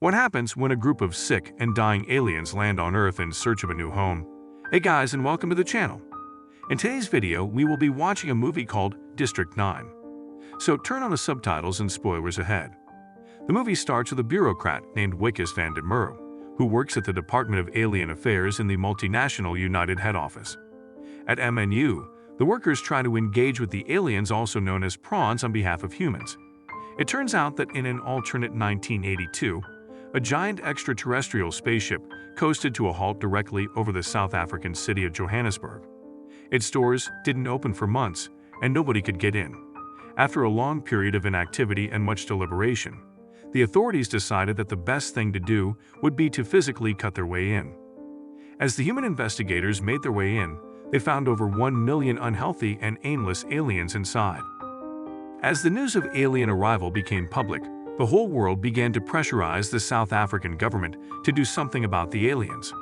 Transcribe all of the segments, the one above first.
What happens when a group of sick and dying aliens land on Earth in search of a new home? Hey guys, and welcome to the channel. In today's video, we will be watching a movie called District 9. So turn on the subtitles and spoilers ahead. The movie starts with a bureaucrat named Wikus van der Merwe, who works at the Department of Alien Affairs in the multinational United head office. At MNU, the workers try to engage with the aliens, also known as prawns, on behalf of humans. It turns out that in an alternate 1982, a giant extraterrestrial spaceship coasted to a halt directly over the South African city of Johannesburg. Its doors didn't open for months, and nobody could get in. After a long period of inactivity and much deliberation, the authorities decided that the best thing to do would be to physically cut their way in. As the human investigators made their way in, they found over 1 million unhealthy and aimless aliens inside. As the news of alien arrival became public, the whole world began to pressurize the South African government to do something about the aliens.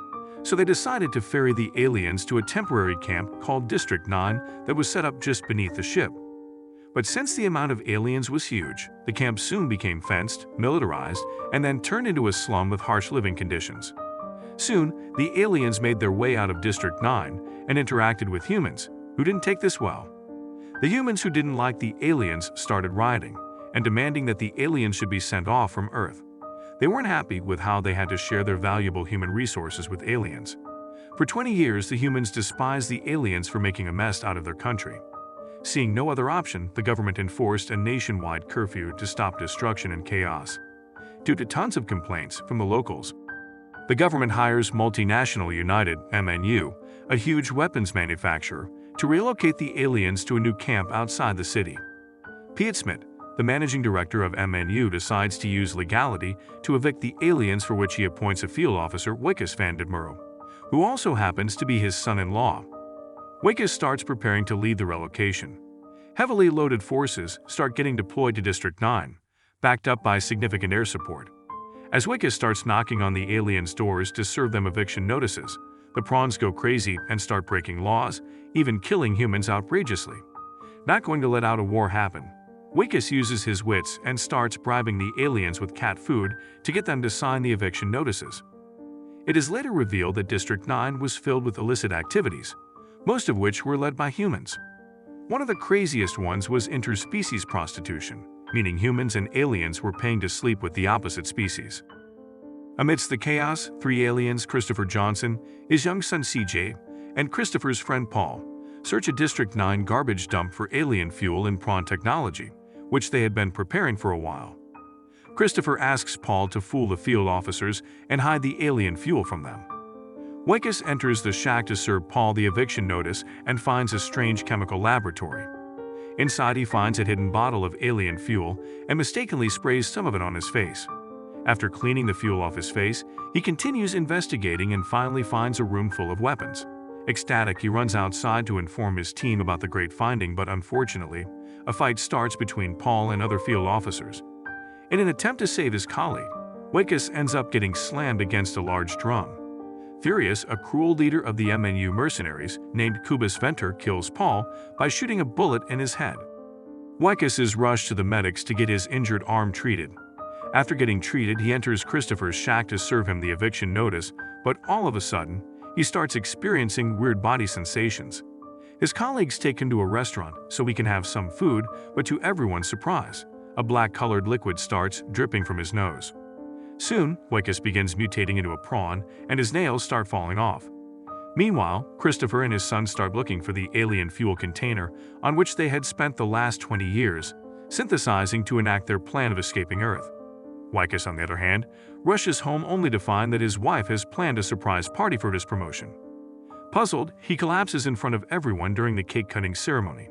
So they decided to ferry the aliens to a temporary camp called District 9 that was set up just beneath the ship. But since the amount of aliens was huge, the camp soon became fenced, militarized, and then turned into a slum with harsh living conditions. Soon, the aliens made their way out of District 9 and interacted with humans, who didn't take this well. The humans who didn't like the aliens started rioting and demanding that the aliens should be sent off from Earth. They weren't happy with how they had to share their valuable human resources with aliens. For 20 years, the humans despised the aliens for making a mess out of their country. Seeing no other option, the government enforced a nationwide curfew to stop destruction and chaos. Due to tons of complaints from the locals, the government hires multinational United, MNU, a huge weapons manufacturer, to relocate the aliens to a new camp outside the city. Piet Smit, the managing director of MNU, decides to use legality to evict the aliens, for which he appoints a field officer, Wikus van der Merwe, who also happens to be his son-in-law. Wikus starts preparing to lead the relocation. Heavily loaded forces start getting deployed to District 9, backed up by significant air support. As Wikus starts knocking on the aliens' doors to serve them eviction notices, the prawns go crazy and start breaking laws, even killing humans outrageously. Not going to let out a war happen, Wikus uses his wits and starts bribing the aliens with cat food to get them to sign the eviction notices. It is later revealed that District 9 was filled with illicit activities, most of which were led by humans. One of the craziest ones was interspecies prostitution, meaning humans and aliens were paying to sleep with the opposite species. Amidst the chaos, 3 aliens, Christopher Johnson, his young son CJ, and Christopher's friend Paul, search a District 9 garbage dump for alien fuel and prawn technology, which they had been preparing for a while. Christopher asks Paul to fool the field officers and hide the alien fuel from them. Wikus enters the shack to serve Paul the eviction notice and finds a strange chemical laboratory. Inside, he finds a hidden bottle of alien fuel and mistakenly sprays some of it on his face. After cleaning the fuel off his face, he continues investigating and finally finds a room full of weapons. Ecstatic, he runs outside to inform his team about the great finding, but unfortunately, a fight starts between Paul and other field officers. In an attempt to save his colleague, Wikus ends up getting slammed against a large drum. Furious, a cruel leader of the MNU mercenaries named Cobus Venter kills Paul by shooting a bullet in his head. Wikus is rushed to the medics to get his injured arm treated. After getting treated, he enters Christopher's shack to serve him the eviction notice, but all of a sudden, he starts experiencing weird body sensations. His colleagues take him to a restaurant so he can have some food, but to everyone's surprise, a black-colored liquid starts dripping from his nose. Soon, Wikus begins mutating into a prawn, and his nails start falling off. Meanwhile, Christopher and his son start looking for the alien fuel container on which they had spent the last 20 years, synthesizing to enact their plan of escaping Earth. Wikus, on the other hand, rushes home only to find that his wife has planned a surprise party for his promotion. Puzzled, he collapses in front of everyone during the cake-cutting ceremony.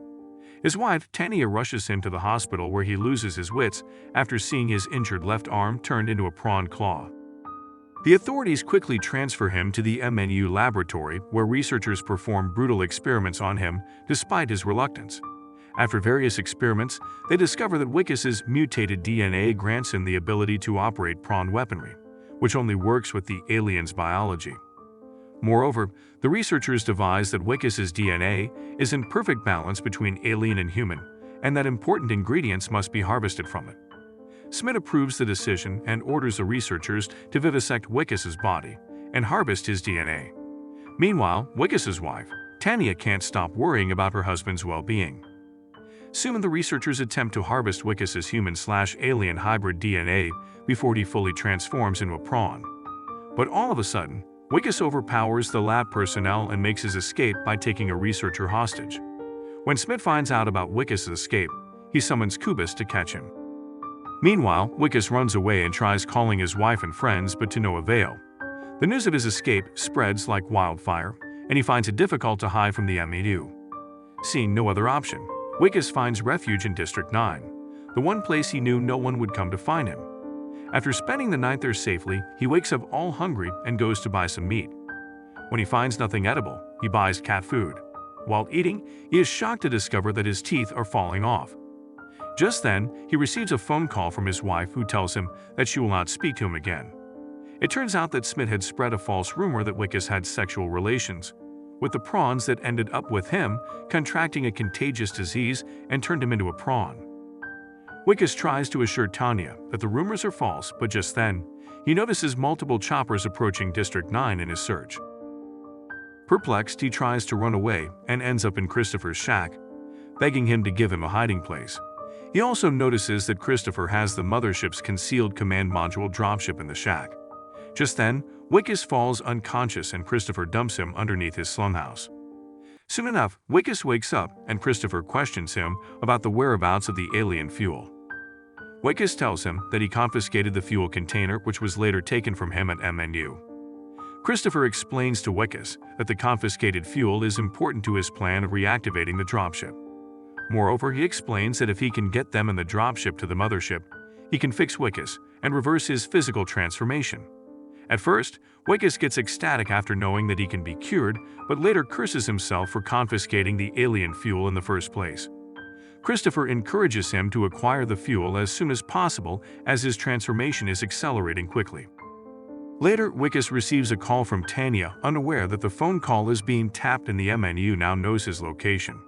His wife, Tania, rushes him to the hospital, where he loses his wits after seeing his injured left arm turned into a prawn claw. The authorities quickly transfer him to the MNU laboratory, where researchers perform brutal experiments on him despite his reluctance. After various experiments, they discover that Wikus's mutated DNA grants him the ability to operate prawn weaponry, which only works with the alien's biology. Moreover, the researchers devise that Wikus's DNA is in perfect balance between alien and human, and that important ingredients must be harvested from it. Smith approves the decision and orders the researchers to vivisect Wickes's body and harvest his DNA. Meanwhile, Wickes's wife, Tanya, can't stop worrying about her husband's well-being. Soon the researchers attempt to harvest Wickes's human/alien hybrid DNA before he fully transforms into a prawn. But all of a sudden, Wickes overpowers the lab personnel and makes his escape by taking a researcher hostage. When Smith finds out about Wickes' escape, he summons Kubus to catch him. Meanwhile, Wickes runs away and tries calling his wife and friends, but to no avail. The news of his escape spreads like wildfire, and he finds it difficult to hide from the MNU. Seeing no other option, Wickes finds refuge in District 9, the one place he knew no one would come to find him. After spending the night there safely, he wakes up all hungry and goes to buy some meat. When he finds nothing edible, he buys cat food. While eating, he is shocked to discover that his teeth are falling off. Just then, he receives a phone call from his wife who tells him that she will not speak to him again. It turns out that Smith had spread a false rumor that Wickes had sexual relations with the prawns that ended up with him contracting a contagious disease and turned him into a prawn. Wickes tries to assure Tanya that the rumors are false, but just then, he notices multiple choppers approaching District 9 in his search. Perplexed, he tries to run away and ends up in Christopher's shack, begging him to give him a hiding place. He also notices that Christopher has the mothership's concealed command module dropship in the shack. Just then, Wickes falls unconscious and Christopher dumps him underneath his slumhouse. Soon enough, Wickes wakes up and Christopher questions him about the whereabouts of the alien fuel. Wickes tells him that he confiscated the fuel container, which was later taken from him at MNU. Christopher explains to Wickes that the confiscated fuel is important to his plan of reactivating the dropship. Moreover, he explains that if he can get them and the dropship to the mothership, he can fix Wickes and reverse his physical transformation. At first, Wickes gets ecstatic after knowing that he can be cured, but later curses himself for confiscating the alien fuel in the first place. Christopher encourages him to acquire the fuel as soon as possible as his transformation is accelerating quickly. Later, Wickes receives a call from Tanya, unaware that the phone call is being tapped and the MNU now knows his location.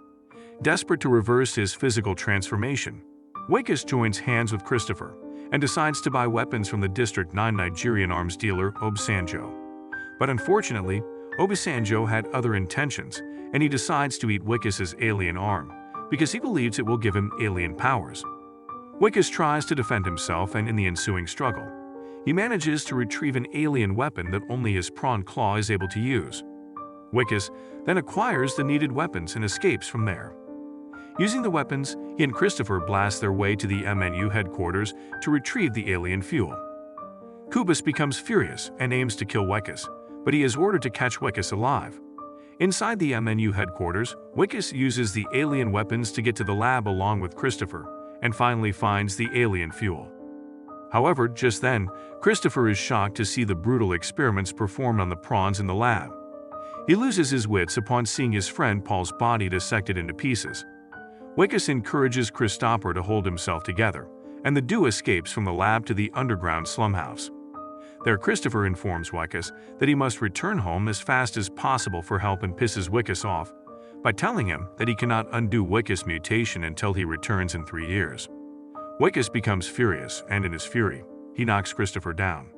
Desperate to reverse his physical transformation, Wickes joins hands with Christopher and decides to buy weapons from the District 9 Nigerian arms dealer Obasanjo. But unfortunately, Obasanjo had other intentions, and he decides to eat Wickes' alien arm because he believes it will give him alien powers. Wickes tries to defend himself, and in the ensuing struggle, he manages to retrieve an alien weapon that only his prawn claw is able to use. Wickes then acquires the needed weapons and escapes from there. Using the weapons, he and Christopher blast their way to the MNU headquarters to retrieve the alien fuel. Kubus becomes furious and aims to kill Wickes, but he is ordered to catch Wickes alive. Inside the MNU headquarters, Wickes uses the alien weapons to get to the lab along with Christopher, and finally finds the alien fuel. However, just then, Christopher is shocked to see the brutal experiments performed on the prawns in the lab. He loses his wits upon seeing his friend Paul's body dissected into pieces. Wickes encourages Christopher to hold himself together, and the duo escapes from the lab to the underground slumhouse. There, Christopher informs Wickes that he must return home as fast as possible for help and pisses Wickes off by telling him that he cannot undo Wickes' mutation until he returns in 3 years. Wickes becomes furious, and in his fury, he knocks Christopher down.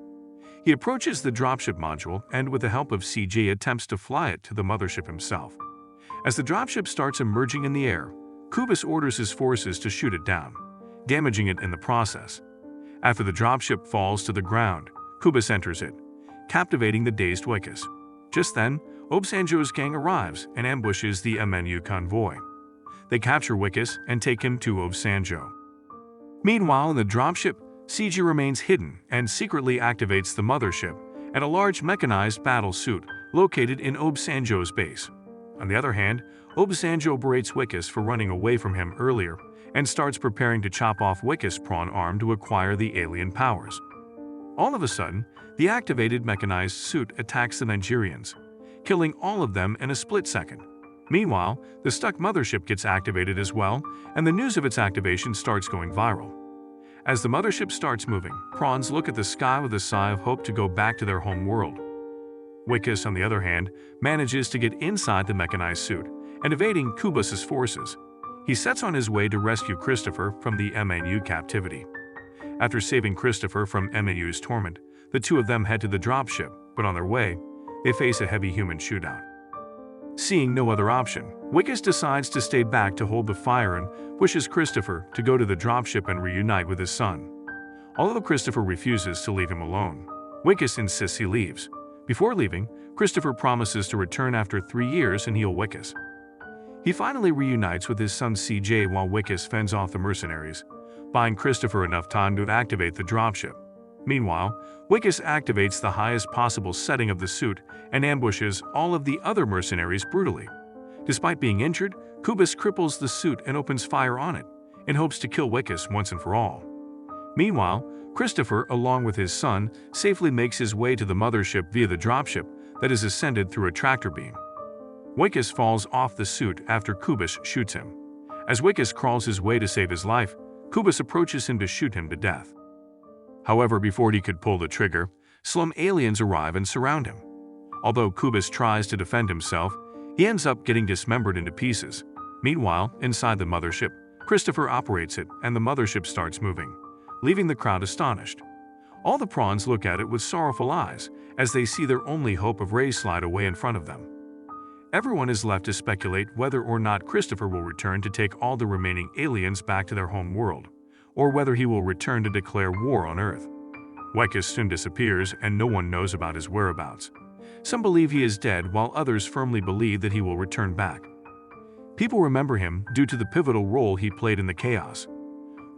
He approaches the dropship module and, with the help of CJ, attempts to fly it to the mothership himself. As the dropship starts emerging in the air, Kubus orders his forces to shoot it down, damaging it in the process. After the dropship falls to the ground, Kubus enters it, captivating the dazed Wickes. Just then, Obasanjo's gang arrives and ambushes the MNU convoy. They capture Wickes and take him to Obasanjo. Meanwhile, in the dropship, CG remains hidden and secretly activates the mothership and a large mechanized battle suit located in Obasanjo's base. On the other hand, Obasanjo berates Wickes for running away from him earlier and starts preparing to chop off Wickes' prawn arm to acquire the alien powers. All of a sudden, the activated mechanized suit attacks the Nigerians, killing all of them in a split second. Meanwhile, the stuck mothership gets activated as well, and the news of its activation starts going viral. As the mothership starts moving, prawns look at the sky with a sigh of hope to go back to their home world. Wickes, on the other hand, manages to get inside the mechanized suit and evading Kubus's forces. He sets on his way to rescue Christopher from the MNU captivity. After saving Christopher from MNU's torment, the two of them head to the dropship, but on their way, they face a heavy human shootout. Seeing no other option, Wickes decides to stay back to hold the fire and pushes Christopher to go to the dropship and reunite with his son. Although Christopher refuses to leave him alone, Wickes insists he leaves. Before leaving, Christopher promises to return after 3 years and heal Wickes. He finally reunites with his son CJ while Wickes fends off the mercenaries, buying Christopher enough time to activate the dropship. Meanwhile, Wickes activates the highest possible setting of the suit and ambushes all of the other mercenaries brutally. Despite being injured, Kubis cripples the suit and opens fire on it, in hopes to kill Wickes once and for all. Meanwhile, Christopher, along with his son, safely makes his way to the mothership via the dropship that is ascended through a tractor beam. Wickes falls off the suit after Kubis shoots him. As Wickes crawls his way to save his life, Kubis approaches him to shoot him to death. However, before he could pull the trigger, some aliens arrive and surround him. Although Kubis tries to defend himself, he ends up getting dismembered into pieces. Meanwhile, inside the mothership, Christopher operates it and the mothership starts moving, leaving the crowd astonished. All the prawns look at it with sorrowful eyes as they see their only hope of Ray slide away in front of them. Everyone is left to speculate whether or not Christopher will return to take all the remaining aliens back to their home world, or whether he will return to declare war on Earth. Wickes soon disappears and no one knows about his whereabouts. Some believe he is dead while others firmly believe that he will return back. People remember him due to the pivotal role he played in the chaos.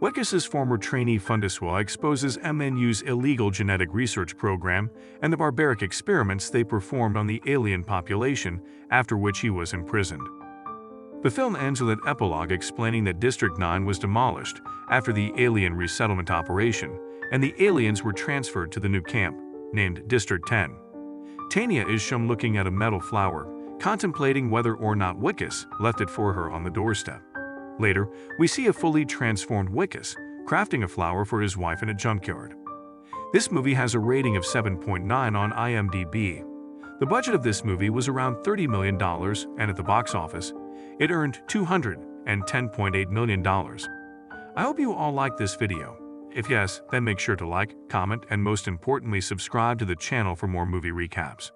Wickes' former trainee Fundiswa exposes MNU's illegal genetic research program and the barbaric experiments they performed on the alien population, after which he was imprisoned. The film ends with an epilogue explaining that District 9 was demolished after the alien resettlement operation, and the aliens were transferred to the new camp, named District 10. Tanya is shown looking at a metal flower, contemplating whether or not Wickes left it for her on the doorstep. Later, we see a fully transformed Wickes crafting a flower for his wife in a junkyard. This movie has a rating of 7.9 on IMDb. The budget of this movie was around $30 million, and at the box office, it earned $210.8 million. I hope you all liked this video. If yes, then make sure to like, comment, and most importantly subscribe to the channel for more movie recaps.